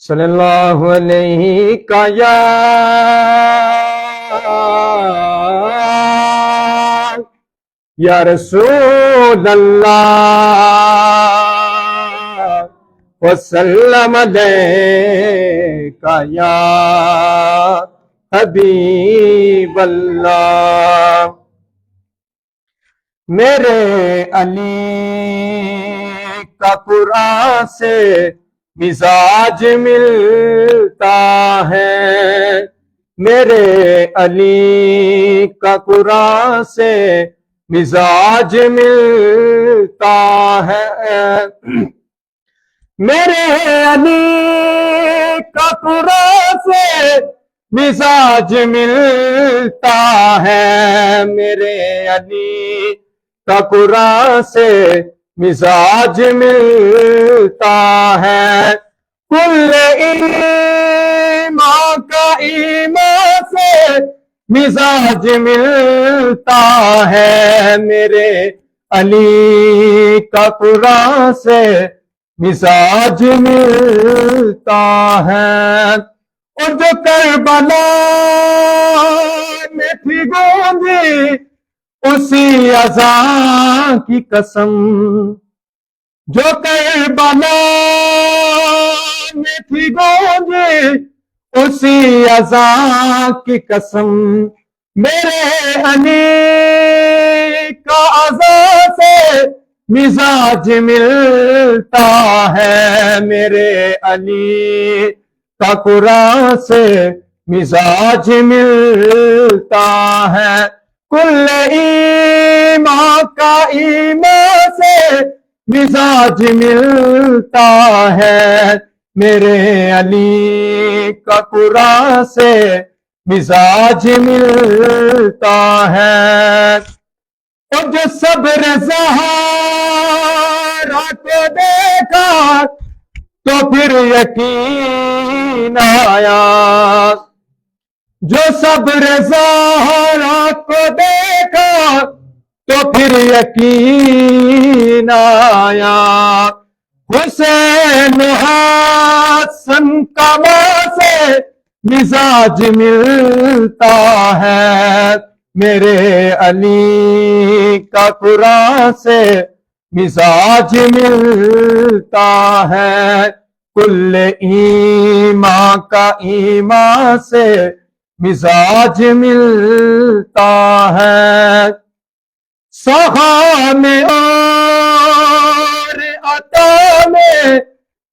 صلی اللہ علیہ یا رسول اللہ وسلم علیکہ یا حبیب اللہ۔ میرے علی کا قرآن سے مزاج ملتا ہے، میرے علی کا قرآن سے مزاج ملتا ہے، میرے علی کا قرآن سے مزاج ملتا ہے، میرے علی کا قرآن سے مزاج ملتا ہے، کل ایمان کا ایمان سے مزاج ملتا ہے، میرے علی کا قرآن سے مزاج ملتا ہے۔ اور جو کربلا میں تھی گونجی اسی اذان کی قسم، جو کربلا میں تھی گونجی اسی اذان کی قسم، میرے علی کا اذان سے مزاج ملتا ہے، میرے علی کا قرآن سے مزاج ملتا ہے، کل ایمان کا ایمان سے مزاج ملتا ہے، میرے علی کا قرآن سے مزاج ملتا ہے۔ اور جو صبر زہرا کو دیکھا تو پھر یقین آیا، جو صبر زہرا کو دیکھا تو پھر یقین آیا، حسین حسن کا ماں سے مزاج ملتا ہے، میرے علی کا قرآن سے مزاج ملتا ہے، کل ایمان کا ایمان سے مزاج ملتا ہے، سخا میں اور عطا میں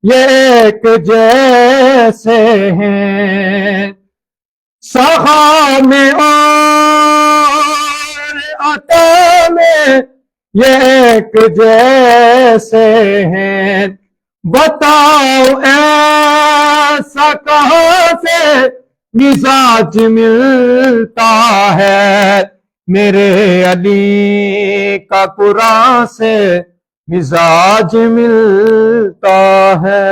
یہ ایک جیسے ہیں، سخا میں اور عطا میں یہ ایک جیسے ہیں، بتاؤ ایسا کہاں سے مزاج ملتا ہے، میرے علی کا قرآن سے مزاج ملتا ہے۔